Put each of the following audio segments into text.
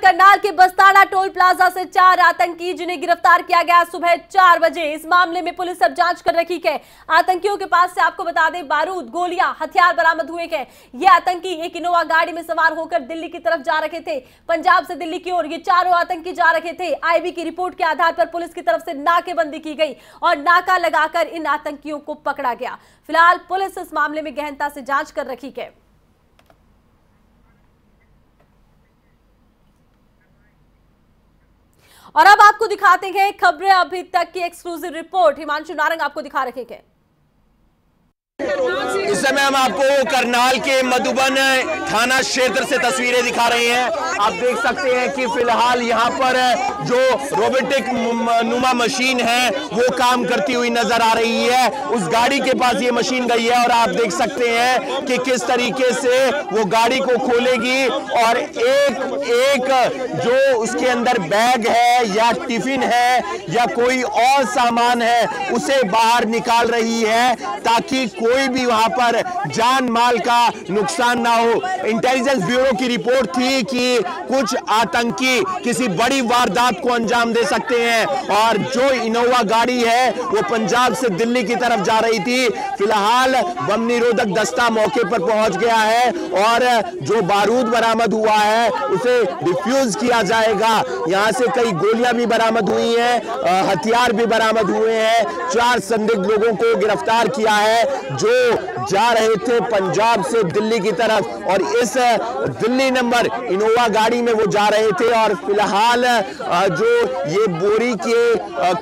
करनाल के बस्ताना toll plaza से 4 आतंकी जिन्हें गिरफ्तार किया गया सुबह 4 बजे। इस मामले में पुलिस अब जांच कर रही है। आतंकियों के पास से आपको बता दें बारूद, गोलियां, हथियार बरामद हुए हैं। ये आतंकी एक इनोवा गाड़ी में सवार होकर दिल्ली की तरफ जा रहे थे। पंजाब से दिल्ली की ओर ये चारों आतंकी जा रहे थे। आईबी की रिपोर्ट के आधार पर पुलिस की तरफ से नाकेबंदी की गई और नाका लगाकर इन आतंकियों को पकड़ा गया। फिलहाल पुलिस इस मामले में गहनता से जांच कर रही है। और अब आपको दिखाते हैं खबरें अभी तक की एक्सक्लूसिव रिपोर्ट। हिमांशु नारंग आपको दिखा रहे हैं। इस समय हम आपको करनाल के मधुबन थाना क्षेत्र से तस्वीरें दिखा रहे हैं। आप देख सकते हैं कि फिलहाल यहाँ पर जो रोबोटिक नुमा मशीन है वो काम करती हुई नजर आ रही है। उस गाड़ी के पास ये मशीन गई है और आप देख सकते हैं कि किस तरीके से वो गाड़ी को खोलेगी और एक जो उसके अंदर बैग है या टिफिन है या कोई और सामान है उसे बाहर निकाल रही है ताकि कोई भी वहां पर जान माल का नुकसान ना हो। इंटेलिजेंस ब्यूरो की रिपोर्ट थी कि कुछ आतंकी किसी बड़ी वारदात को अंजाम दे सकते हैं और जो इनोवा गाड़ी है वो पंजाब से दिल्ली की तरफ जा रही थी। फिलहाल बम निरोधक दस्ता मौके पर पहुंच गया है और जो बारूद बरामद हुआ है उसे डिफ्यूज किया जाएगा। यहां से कई गोलियां भी बरामद हुई हैं, हथियार भी बरामद हुए हैं। 4 संदिग्ध लोगों को गिरफ्तार किया है जो जा रहे थे पंजाब से दिल्ली की तरफ और इस दिल्ली नंबर इनोवा गाड़ी में वो जा रहे थे। और फिलहाल जो ये बोरी के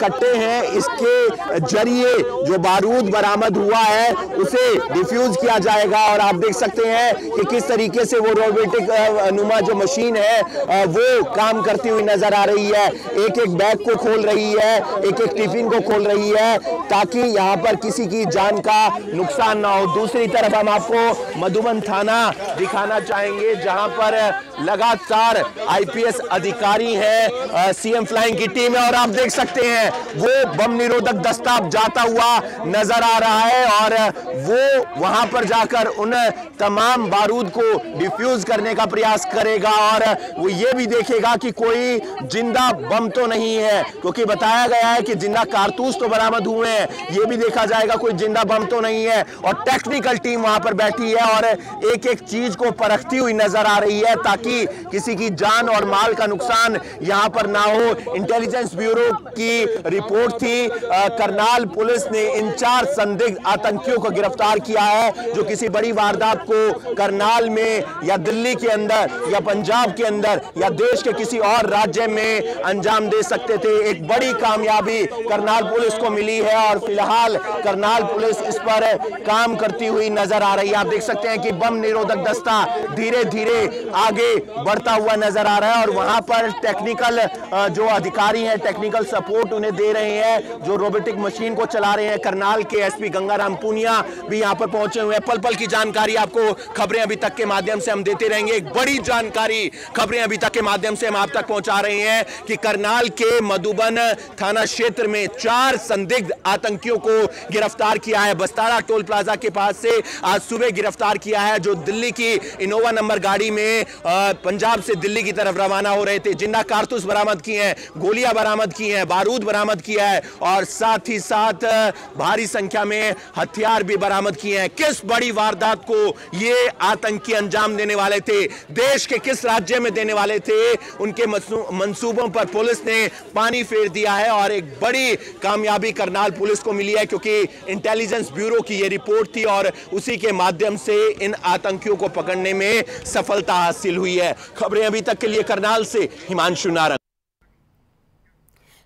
कट्टे हैं इसके जरिए जो बारूद बरामद हुआ है उसे डिफ्यूज किया जाएगा। और आप देख सकते हैं कि किस तरीके से वो रोबोटिक नुमा जो मशीन है वो काम करती हुई नजर आ रही है। एक एक बैग को खोल रही है, एक एक टिफिन को खोल रही है ताकि यहाँ पर किसी की जान का नुकसान ना हो। दूसरी तरफ हम आपको मधुबन थाना दिखाना चाहेंगे जहां पर लगातार आईपीएस अधिकारी हैं, सीएम फ्लाइंग की टीम है और आप देख सकते हैं वो बम निरोधक दस्ता जाता हुआ नजर आ रहा है और वो वहां पर जाकर उन तमाम बारूद को डिफ्यूज करने का प्रयास करेगा और वो ये भी देखेगा कि कोई जिंदा बम तो नहीं है, क्योंकि बताया गया है कि जिंदा कारतूस तो बरामद हुए हैं। ये भी देखा जाएगा कोई जिंदा बम तो नहीं है। और टेक्निकल टीम वहां पर बैठी है और एक एक चीज को परखती हुई नजर आ रही है ताकि किसी की जान और माल का नुकसान यहां पर ना हो। इंटेलिजेंस ब्यूरो की रिपोर्ट थी, करनाल पुलिस ने इन 4 संदिग्ध आतंकियों को गिरफ्तार किया है जो किसी बड़ी वारदात को करनाल में या दिल्ली के अंदर या पंजाब के अंदर या देश के किसी और राज्य में अंजाम दे सकते थे। एक बड़ी कामयाबी करनाल पुलिस को मिली है और फिलहाल करनाल पुलिस इस पर काम करती हुई नजर आ रही है। आप देख सकते हैं कि बम निरोधक दस्ता धीरे धीरे आगे बढ़ता हुआ नजर आ रहा है और वहां पर टेक्निकल जो अधिकारी हैं टेक्निकल सपोर्ट उन्हें दे रहे हैं जो रोबोटिक मशीन को चला रहे हैं। करनाल के एसपी गंगाराम पुनिया भी यहां पर पहुंचे हुए हैं। पल पल की जानकारी आपको खबरें अभी तक के माध्यम से हम देते रहेंगे। एक बड़ी जानकारी खबरें अभी तक के माध्यम से हम आप तक पहुंचा रहे हैं कि करनाल के मधुबन थाना क्षेत्र में 4 संदिग्ध आतंकियों को गिरफ्तार किया है। बस्ताना टोल प्लाजा के पास से आज सुबह गिरफ्तार किया है जो दिल्ली की इनोवा नंबर गाड़ी में पंजाब से दिल्ली की तरफ रवाना हो रहे थे। जिंदा कारतूस बरामद किए हैं, गोलियां बरामद की हैं, बारूद बरामद किया है और साथ ही साथ भारी संख्या में हथियार भी बरामद किए हैं। किस बड़ी वारदात को ये आतंकी अंजाम देने वाले थे, देश के किस राज्य में देने वाले थे, उनके मंसूबों पर पुलिस ने पानी फेर दिया है और एक बड़ी कामयाबी करनाल पुलिस को मिली है क्योंकि इंटेलिजेंस ब्यूरो की यह रिपोर्ट थी और उसी के माध्यम से इन आतंकियों को पकड़ने में सफलता हासिल हुई है। खबरें अभी तक के लिए करनाल से हिमांशु नारंग।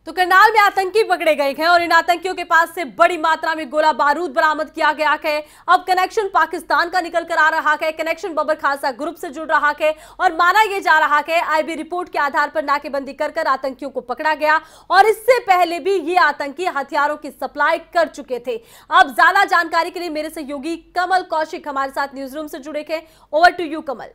तो करनाल में आतंकी पकड़े गए हैं और इन आतंकियों के पास से बड़ी मात्रा में गोला बारूद बरामद किया गया है। अब कनेक्शन पाकिस्तान का निकल कर आ रहा है, कनेक्शन बबर खालसा ग्रुप से जुड़ रहा है और माना यह जा रहा है आईबी रिपोर्ट के आधार पर नाकेबंदी कर आतंकियों को पकड़ा गया और इससे पहले भी ये आतंकी हथियारों की सप्लाई कर चुके थे। अब ज्यादा जानकारी के लिए मेरे सहयोगी कमल कौशिक हमारे साथ न्यूज रूम से जुड़े हैं। ओवर टू यू कमल।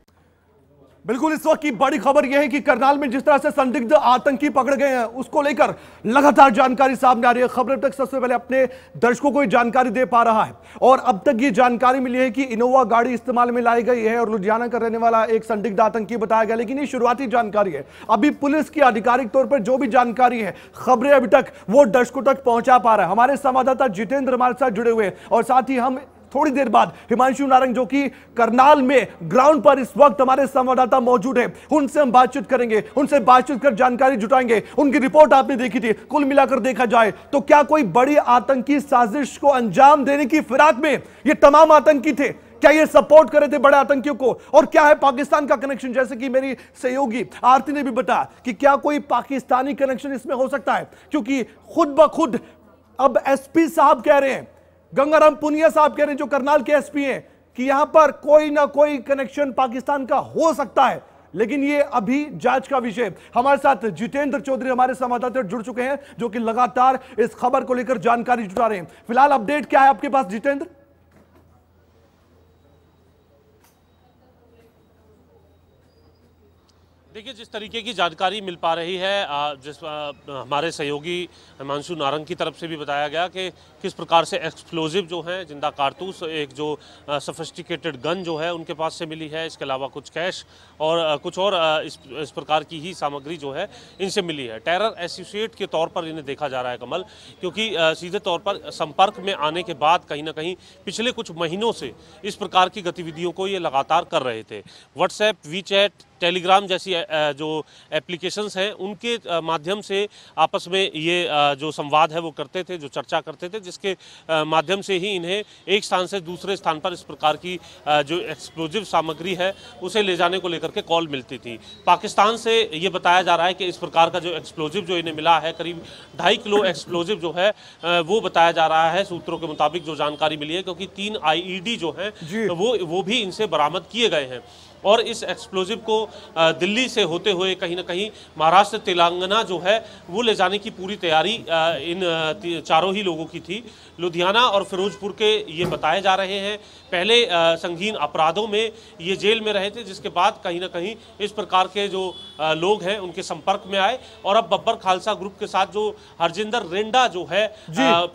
बिल्कुल, इस वक्त की बड़ी खबर यह है कि करनाल में जिस तरह से संदिग्ध आतंकी पकड़े गए हैं उसको लेकर लगातार जानकारी सामने आ रही है। खबर तक सबसे पहले अपने दर्शकों को जानकारी दे पा रहा है और अब तक ये जानकारी मिली है कि इनोवा गाड़ी इस्तेमाल में लाई गई है और लुधियाना का रहने वाला एक संदिग्ध आतंकी बताया गया, लेकिन ये शुरुआती जानकारी है। अभी पुलिस की आधिकारिक तौर पर जो भी जानकारी है, खबरें अभी तक वो दर्शकों तक पहुंचा पा रहा है। हमारे संवाददाता जितेंद्र हमारे साथ जुड़े हुए हैं और साथ ही हम थोड़ी देर बाद हिमांशु नारंग जो कि करनाल में ग्राउंड पर इस वक्त हमारे संवाददाता मौजूद है, उनसे हम बातचीत करेंगे, उनसे बातचीत कर जानकारी जुटाएंगे। उनकी रिपोर्ट आपने देखी थी। कुल मिलाकर देखा जाए तो क्या कोई बड़ी आतंकी साजिश को अंजाम देने की फिराक में ये तमाम आतंकी थे? क्या ये सपोर्ट कर रहे थे बड़े आतंकियों को? और क्या है पाकिस्तान का कनेक्शन? जैसे कि मेरी सहयोगी आरती ने भी बताया कि क्या कोई पाकिस्तानी कनेक्शन इसमें हो सकता है, क्योंकि खुद ब खुद अब एसपी साहब कह रहे हैं, गंगाराम पुनिया साहब कह रहे हैं जो करनाल के एसपी हैं, कि यहां पर कोई ना कोई कनेक्शन पाकिस्तान का हो सकता है, लेकिन ये अभी जांच का विषय। हमारे साथ जितेंद्र चौधरी हमारे संवाददाता जुड़ चुके हैं जो कि लगातार इस खबर को लेकर जानकारी जुटा रहे हैं। फिलहाल अपडेट क्या है आपके पास जितेंद्र? देखिए, जिस तरीके की जानकारी मिल पा रही है, जिस हमारे सहयोगी हिमांशु नारंग की तरफ से भी बताया गया कि किस प्रकार से एक्सप्लोजिव जो हैं, जिंदा कारतूस, एक जो सोफिस्टिकेटेड गन जो है उनके पास से मिली है, इसके अलावा कुछ कैश और कुछ और इस प्रकार की ही सामग्री जो है इनसे मिली है। टेरर एसोसिएट के तौर पर इन्हें देखा जा रहा है कमल, क्योंकि सीधे तौर पर संपर्क में आने के बाद कहीं ना कहीं पिछले कुछ महीनों से इस प्रकार की गतिविधियों को ये लगातार कर रहे थे। व्हाट्सएप, वीचैट, टेलीग्राम जैसी जो एप्लीकेशंस हैं उनके माध्यम से आपस में ये जो संवाद है वो करते थे, जो चर्चा करते थे, जिसके माध्यम से ही इन्हें एक स्थान से दूसरे स्थान पर इस प्रकार की जो एक्सप्लोजिव सामग्री है उसे ले जाने को लेकर के कॉल मिलती थी। पाकिस्तान से ये बताया जा रहा है कि इस प्रकार का जो एक्सप्लोजिव जो इन्हें मिला है, करीब 2.5 किलो एक्सप्लोजिव जो है वो बताया जा रहा है सूत्रों के मुताबिक जो जानकारी मिली है, क्योंकि 3 IED जो है वो भी इनसे बरामद किए गए हैं। और इस एक्सप्लोजिव को दिल्ली से होते हुए कहीं ना कहीं महाराष्ट्र, तेलंगाना जो है वो ले जाने की पूरी तैयारी इन चारों ही लोगों की थी। लुधियाना और फिरोजपुर के ये बताए जा रहे हैं। पहले संगीन अपराधों में ये जेल में रहे थे, जिसके बाद कहीं ना कहीं इस प्रकार के जो लोग हैं उनके संपर्क में आए और अब बब्बर खालसा ग्रुप के साथ जो हरजिंदर रेंडा जो है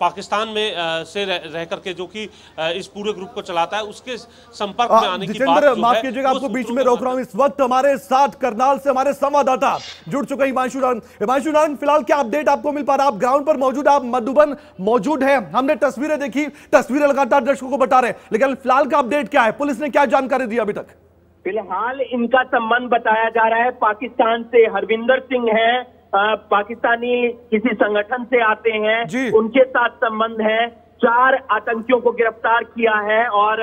पाकिस्तान में से रह करके जो कि इस पूरे ग्रुप को चलाता है, उसके संपर्क में आने की बात जो माफ कीजिएगा, आपको बीच में रोक रहा हूं। इस वक्त हमारे साथ करनाल से हमारे संवाददाता जुड़ चुके हैं हिमांशु नारंग। हिमांशु नारंग, फिलहाल क्या अपडेट आपको मिल पा रहा है? आप ग्राउंड पर मौजूद, आप मधुबन मौजूद है, हमने तस्वीरें देखी, तस्वीरें लगातार दर्शकों को बता रहे हैं, लेकिन फिलहाल का अपडेट क्या है? पुलिस ने क्या जानकारी दी अभी तक? फिलहाल इनका संबंध बताया जा रहा है पाकिस्तान से। हरविंदर सिंह है, पाकिस्तानी किसी संगठन से आते हैं, उनके साथ संबंध है। 4 आतंकियों को गिरफ्तार किया है और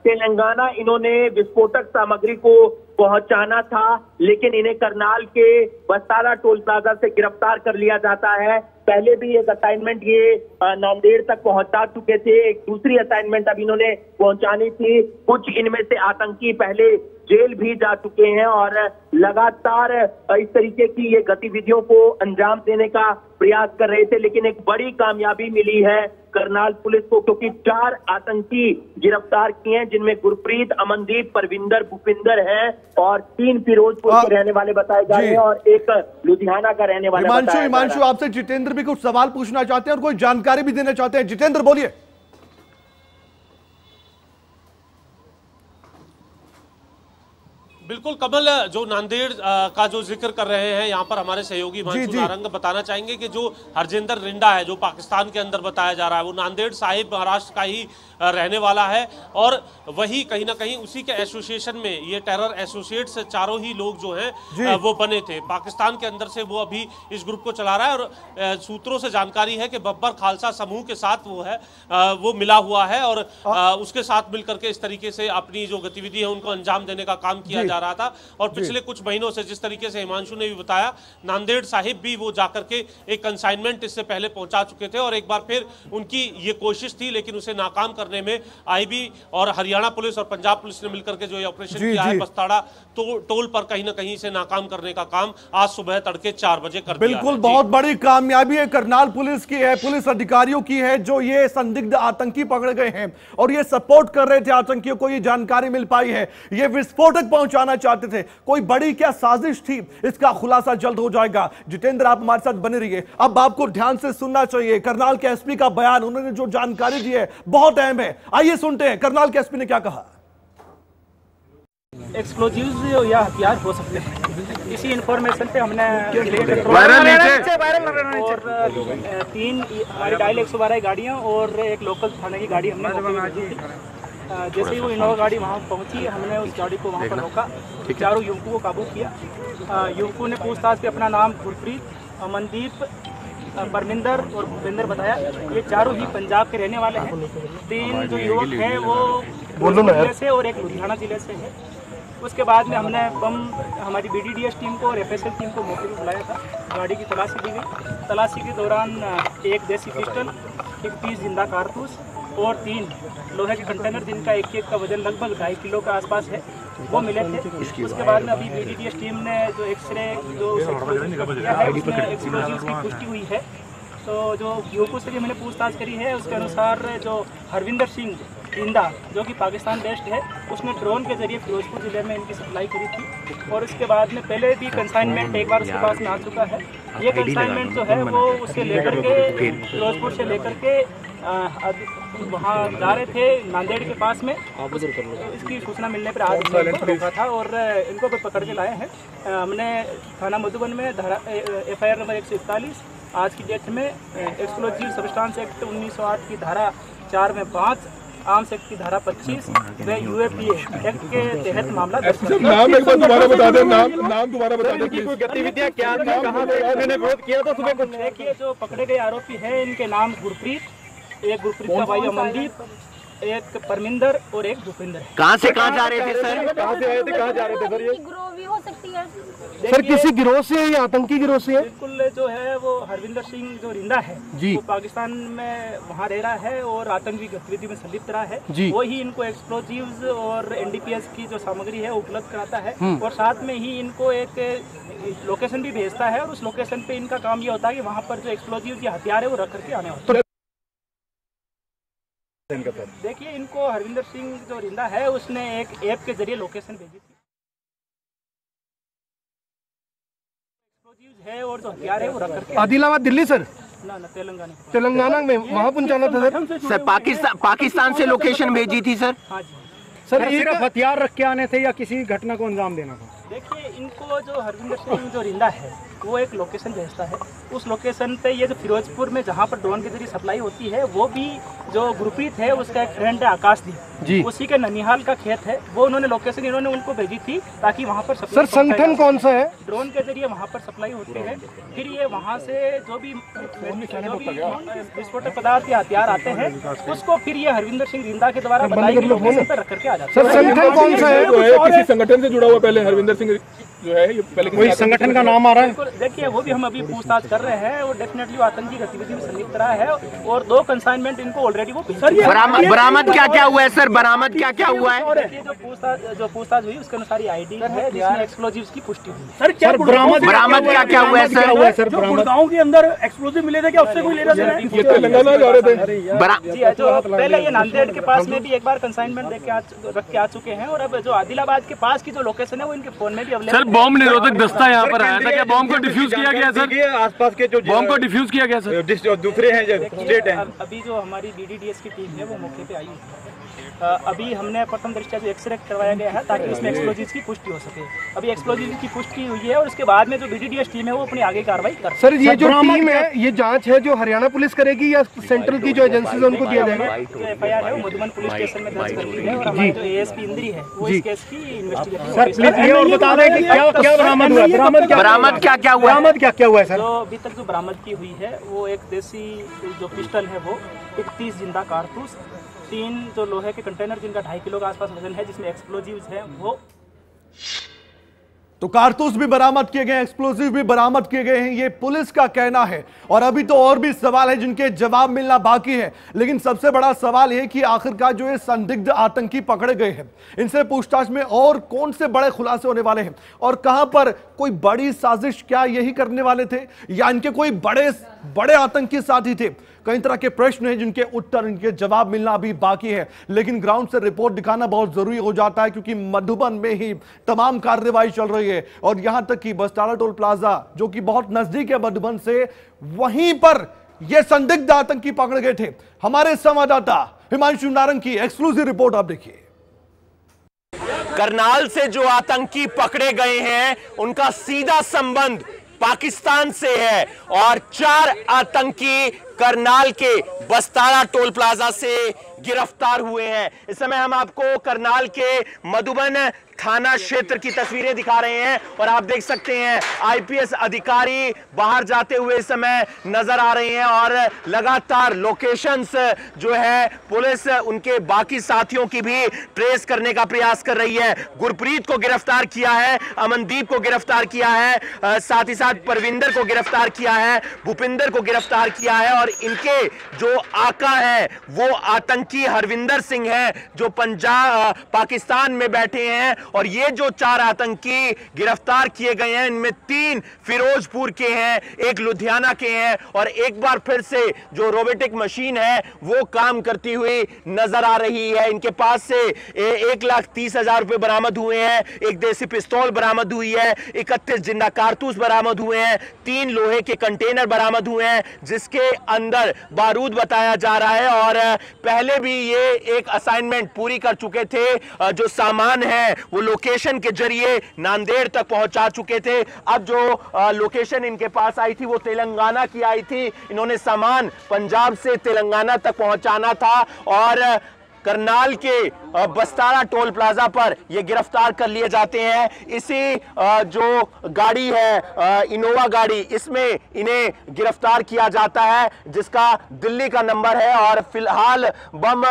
तेलंगाना इन्होंने विस्फोटक सामग्री को पहुंचाना था, लेकिन इन्हें करनाल के बस्तारा टोल प्लाजा से गिरफ्तार कर लिया जाता है। पहले भी एक असाइनमेंट ये नांदेड़ तक पहुंचा चुके थे, एक दूसरी असाइनमेंट अब इन्होंने पहुंचानी थी। कुछ इनमें से आतंकी पहले जेल भी जा चुके हैं और लगातार इस तरीके की ये गतिविधियों को अंजाम देने का प्रयास कर रहे थे, लेकिन एक बड़ी कामयाबी मिली है करनाल पुलिस को, क्योंकि 4 आतंकी गिरफ्तार किए हैं, जिनमें गुरप्रीत, अमनदीप, परविंदर, भूपिंदर हैं और 3 फिरोजपुर के रहने वाले बताए जा रहे हैं और एक लुधियाना का रहने वाला। हिमांशु, आपसे जितेंद्र भी कुछ सवाल पूछना चाहते हैं और कोई जानकारी भी देना चाहते हैं। जितेंद्र, बोलिए। बिल्कुल कमल, जो नांदेड़ का जो जिक्र कर रहे हैं यहाँ पर हमारे सहयोगी हिमांशु नारंग बताना चाहेंगे कि जो हरजिंदर रिंडा है, जो पाकिस्तान के अंदर बताया जा रहा है, वो नांदेड़ साहिब महाराष्ट्र का ही रहने वाला है और वही कहीं ना कहीं उसी के एसोसिएशन में ये टेरर एसोसिएट से चारों ही लोग जो हैं वो बने थे। पाकिस्तान के अंदर से वो अभी इस ग्रुप को चला रहा है और सूत्रों से जानकारी है कि बब्बर खालसा समूह के साथ वो है वो मिला हुआ है और उसके साथ मिलकर के इस तरीके से अपनी जो गतिविधि है उनको अंजाम देने का काम किया जा रहा था। और पिछले कुछ महीनों से जिस तरीके से हिमांशु ने भी बताया, नांदेड़ साहिब भी वो जाकर के एक कंसाइनमेंट इससे पहले पहुंचा चुके थे और एक बार फिर उनकी ये कोशिश थी, लेकिन उसे नाकाम करने में आईबी और हरियाणा पुलिस और पंजाब पुलिस ने मिलकर के जो ये ऑपरेशन किया है बस्ताड़ा टोल पर, कहीं ना कहीं इसे नाकाम करने का काम आज सुबह तड़के 4 बजे कर दिया। बिल्कुल, बहुत बड़ी कामयाबी है करनाल पुलिस की है, पुलिस अधिकारियों की है, जो ये संदिग्ध आतंकी पकड़े गए हैं और ये सपोर्ट कर रहे थे आतंकियों को, ये जानकारी मिल पाई है। ये विस्फोटक पहुंचाना बनाना चाहते थे, कोई बड़ी क्या साजिश थी, इसका खुलासा जल्द हो जाएगा। जितेंद्र, आप हमारे साथ बने रहिए। अब आपको ध्यान से सुनना चाहिए, करनाल के एसपी का बयान, उन्होंने जो जानकारी दी है बहुत अहम है। आइए सुनते हैं करनाल के एसपी ने क्या कहा। एक्सप्लोजिव या हथियार हो सकते हैं, इसी इंफॉर्मेशन पे हमने और 3 हमारी डायल 112 गाड़ियाँ और एक लोकल थाने की गाड़ी हमने मौके थी। जैसे ही वो इनोवा गाड़ी वहाँ पहुँची, हमने उस गाड़ी को वहाँ पर रोका, चारों युवकों को काबू किया। युवकों ने पूछताछ पे अपना नाम गुरप्रीत, अमनदीप, परमिंदर और भूपेंद्र बताया। ये चारों ही पंजाब के रहने वाले हैं। 3 जो युवक हैं वो जिले से और एक लुधियाना जिले से है। उसके बाद में हमने हमारी BDDS टीम को और FSL टीम को मौके पर बुलाया था। गाड़ी की तलाशी दी गई। तलाशी के दौरान एक देसी पिस्टल, 31 जिंदा कारतूस और 3 लोहे के कंटेनर जिनका एक का वजन लगभग 2.5 किलो के आसपास है, वो मिले थे। उसके बाद में अभी BDDS टीम ने जो एक्सरे जो किया है उसमें एक्सप्लोजिव्स की पुष्टि हुई है। तो जो युवकों से भी मैंने पूछताछ करी है, उसके अनुसार जो हरविंदर सिंह इंदा जो कि पाकिस्तान बेस्ड है, उसने ड्रोन के जरिए फिरोजपुर ज़िले में इनकी सप्लाई करी थी। और उसके बाद में पहले भी कंसाइनमेंट एक बार उसके पास में आ चुका है। ये कंसाइनमेंट जो है वो उससे लेकर के फिरोजपुर से लेकर के वहाँ जा रहे थे नांदेड़ के पास में। इसकी सूचना मिलने पर आज इनको रोका था और इनको पकड़ के लाए हैं। हमने थाना मधुबन में FIR नंबर 141 आज की डेट में एक्सप्लोजिव सब्सटेंस एक्ट 1908 की धारा 4 में 5, आर्म्स एक्ट की धारा 25 व UAPA एक्ट के तहत मामला दर्ज किया। नाम एक बार दोबारा बता दें, नाम दोबारा बता दें। कोई गतिविधियां क्या कहां मैंने विरोध किया था सुबह कुछ? देखिए, जो पकड़े गए आरोपी हैं इनके नाम गुरप्रीत, एक गुरप्रीत का भाई अमनदीप, एक परमिंदर और एक भूपेंद्र। कहां से कहां जा रहे थे सर? कहां से आए थे, कहां जा रहे थे सर? ये गिरोह भी हो सकती है सर, किसी गिरोह से या आतंकी गिरोह से है? बिल्कुल, जो है वो हरविंदर सिंह जो रिंदा है जी, वो पाकिस्तान में वहाँ रह रहा है और आतंकी गतिविधि में संलिप्त रहा है जी। वो ही इनको एक्सप्लोजिव्स और NDPS की जो सामग्री है उपलब्ध कराता है और साथ में ही इनको एक लोकेशन भी भेजता है और उस लोकेशन पे इनका काम ये होता है कि वहाँ पर जो एक्सप्लोजिव्स या हथियार है वो रख करके आने होते हैं। देखिए, इनको हरविंदर सिंह जो रिंदा है उसने एक ऐप के जरिए लोकेशन भेजी थी। है और जो हथियार है वो रख करके आदिलाबाद दिल्ली सर? ना तेलंगाना में वहाँ पहुँचाना था सर? पाकिस्तान से लोकेशन भेजी थी सर? हाँ जी सर। सिर्फ हथियार रख के आने थे या किसी घटना को अंजाम देना था? देखिए, इनको जो हरविंदर सिंह जो रिंदा है वो एक लोकेशन भेजता है। उस लोकेशन पे ये जो फिरोजपुर में जहाँ पर ड्रोन के जरिए सप्लाई होती है, वो भी जो गुरप्रीत है उसका एक फ्रेंड है आकाशदीप जी, उसी के ननिहाल का खेत है। वो उन्होंने लोकेशन इन्होंने उनको भेजी थी ताकि वहाँ पर सर संगठन कौन सा है? ड्रोन के जरिए वहाँ पर सप्लाई होती है। फिर ये वहाँ से जो भी विस्फोटक पदार्थ या हथियार आते हैं उसको फिर ये हरविंदर सिंह रिंदा के द्वारा बताई गई लोकेशन पर रख करके आ जाता है। सर संगठन कौन सा है? किसी संगठन से जुड़ा हुआ पहले हरविंदर सिंह जो है, ये पहले कोई संगठन का नाम आ रहा है? देखिए, वो भी हम अभी पूछताछ कर रहे हैं और डेफिनेटली आतंकी गतिविधि में संलिप्त रहा है और 2 कंसाइनमेंट इनको ऑलरेडी वो बरामद क्या क्या हुआ है सर? बरामद क्या क्या हुआ है? देखिए, जो पूछताछ हुई उसके अनुसार ये ID है जिसमें एक्सप्लोजिव्स की पुष्टि हुई। सर बरामद क्या क्या हुआ है सर? गुड़गांव के अंदर एक्सप्लोजिव मिले थे क्या? उससे कोई लेना देना? ये तेलंगाना जा रहे थे जी, जो पहले ये नांदेड़ के पास में भी एक बार कंसाइनमेंट रख के आ चुके हैं और अब जो आदिलाबाद के पास की जो लोकेशन है वो इनके फोन में भी अवेलेबल। सर, बॉम्ब निरोधक दस्ता यहाँ पर आया था, क्या बॉम्ब को डिफ्यूज किया गया सर? आसपास के जो बॉम्ब को डिफ्यूज किया गया सर? दूसरे हैं जो स्टेट हैं। अभी जो हमारी BDDS की टीम है वो मौके पे आई है। अभी हमने प्रथम दृष्टया जो एक्सरे करवाया गया है ताकि इसमें एक्सप्लोजिव्स की पुष्टि हो सके। अभी एक्सप्लोजिव्स की पुष्टि हुई है और उसके बाद में जो BDDS टीम है वो अपनी आगे कार्रवाई कर। सर, ये जो टीम है ये जांच है जो हरियाणा पुलिस करेगी या सेंट्रल की जो एजेंसी है उनको दिया जाएगा? जो FIR है वो मधुबन पुलिस स्टेशन में दर्ज कर ली है और हमारे जो ASP इंद्री है वो इस केस की इन्वेस्टिगेशन। सर प्लीज ये और बता दें कि क्या बरामद हुआ? बरामद क्या क्या हुआ? बरामद क्या क्या हुआ है सर? जो अभी तक जो बरामद की हुई है वो एक देसी जो पिस्टल है वो 31 जिंदा कारतूस, 3 जो लोहे के कंटेनर जिनका 2.5 किलो के आसपास वजन है जिसमें एक्सप्लोजिव्स है वो। तो कारतूस भी बरामद किए गए, एक्सप्लोजिव भी बरामद किए गए हैं, ये पुलिस का कहना है। और अभी तो और भी सवाल है जिनके जवाब मिलना बाकी है, लेकिन सबसे बड़ा सवाल है कि आखिरकार जो ये संदिग्ध आतंकी पकड़े गए हैं इनसे पूछताछ में और कौन से बड़े खुलासे होने वाले हैं और कहां पर कोई बड़ी साजिश क्या यही करने वाले थे या इनके कोई बड़े आतंकी साथी थे? कई तरह के प्रश्न हैं जिनके उत्तर, इनके जवाब मिलना अभी बाकी है, लेकिन ग्राउंड से रिपोर्ट दिखाना बहुत जरूरी हो जाता है क्योंकि मधुबन में ही तमाम कार्रवाई चल रही है। और यहां तक कि बस्तारा टोल प्लाजा जो कि बहुत नजदीक है मधुबन से, वहीं पर यह संदिग्ध आतंकी पकड़ गए थे। हमारे संवाददाता हिमांशु नारंग की एक्सक्लूसिव रिपोर्ट आप देखिए। करनाल से जो आतंकी पकड़े गए हैं उनका सीधा संबंध पाकिस्तान से है और 4 आतंकी करनाल के बस्तारा टोल प्लाजा से गिरफ्तार हुए हैं। इस समय हम आपको करनाल के मधुबन थाना क्षेत्र की तस्वीरें दिखा रहे हैं और आप देख सकते हैं आईपीएस अधिकारी बाहर जाते हुए इस समय नजर आ रहे हैं और लगातार लोकेशंस जो है पुलिस उनके बाकी साथियों की भी ट्रेस करने का प्रयास कर रही है। गुरप्रीत को गिरफ्तार किया है, अमनदीप को गिरफ्तार किया है, साथ ही साथ परविंदर को गिरफ्तार किया है, भूपिंदर को गिरफ्तार किया है और इनके जो आका है वो आतंकी हरविंदर सिंह है जो पाकिस्तान में बैठे हैं। और ये जो 4 आतंकी गिरफ्तार किए गए हैं इनमें 3 फिरोजपुर के हैं, 1 लुधियाना के हैं और एक बार फिर से जो रोबोटिक मशीन है वो काम करती हुई नजर आ रही है। इनके पास से 1,30,000 रुपए बरामद हुए हैं, 1 देसी पिस्तौल बरामद हुई है, 31 जिंदा कारतूस बरामद हुए हैं, 3 लोहे के कंटेनर बरामद हुए हैं जिसके अंदर बारूद बताया जा रहा है। और पहले भी ये एक असाइनमेंट पूरी कर चुके थे, जो सामान है वो लोकेशन के जरिए नांदेड़ तक पहुंचा चुके थे। अब जो लोकेशन इनके पास आई थी वो तेलंगाना की आई थी। इन्होंने सामान पंजाब से तेलंगाना तक पहुंचाना था और करनाल के बस्तारा टोल प्लाजा पर ये गिरफ्तार कर लिए जाते हैं। इसी जो गाड़ी है इनोवा गाड़ी, इसमें इन्हें गिरफ्तार किया जाता है जिसका दिल्ली का नंबर है और फिलहाल बम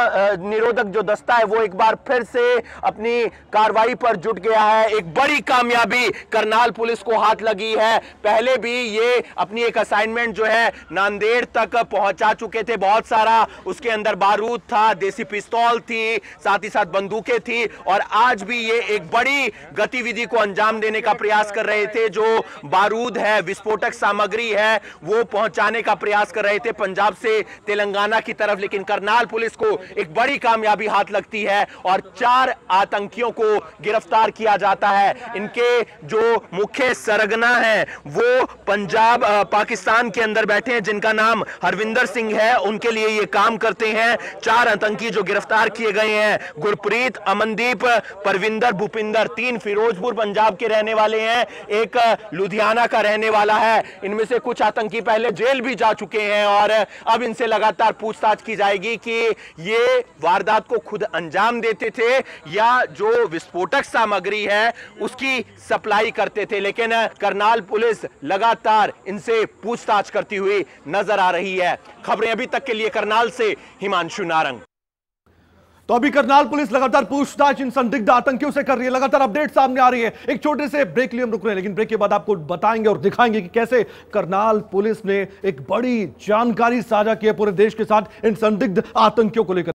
निरोधक जो दस्ता है वो एक बार फिर से अपनी कार्रवाई पर जुट गया है। एक बड़ी कामयाबी करनाल पुलिस को हाथ लगी है। पहले भी ये अपनी एक असाइनमेंट जो है नांदेड़ तक पहुंचा चुके थे, बहुत सारा उसके अंदर बारूद था, देसी पिस्तौल थी, साथ ही साथ बंदूकें थी और आज भी ये एक बड़ी गतिविधि को अंजाम देने का प्रयास कर रहे थे। जो बारूद है, विस्फोटक सामग्री है, वो पहुंचाने का प्रयास कर रहे थे पंजाब से तेलंगाना की तरफ, लेकिन करनाल पुलिस को एक बड़ी कामयाबी हाथ लगती है और 4 आतंकियों को गिरफ्तार किया जाता है। इनके जो मुख्य सरगना है वो पंजाब पाकिस्तान के अंदर बैठे हैं जिनका नाम हरविंदर सिंह है, उनके लिए ये काम करते हैं। 4 आतंकी जो गिरफ्तार किए गए हैं, गुरप्रीत, अमनदीप, परविंदर, भूपिंदर, 3 फिरोजपुर पंजाब के रहने वाले हैं, 1 लुधियाना का रहने वाला है। इनमें से कुछ आतंकी पहले जेल भी जा चुके हैं और अब इनसे लगातार पूछताछ की जाएगी कि ये वारदात को खुद अंजाम देते थे या जो विस्फोटक सामग्री है उसकी सप्लाई करते थे। लेकिन करनाल पुलिस लगातार इनसे पूछताछ करती हुई नजर आ रही है। खबरें अभी तक के लिए करनाल से हिमांशु नारंग। तो अभी करनाल पुलिस लगातार पूछताछ इन संदिग्ध आतंकियों से कर रही है, लगातार अपडेट सामने आ रही है। एक छोटे से ब्रेक लिए हम रुक रहे हैं, लेकिन ब्रेक के बाद आपको बताएंगे और दिखाएंगे कि कैसे करनाल पुलिस ने एक बड़ी जानकारी साझा की है पूरे देश के साथ इन संदिग्ध आतंकियों को लेकर।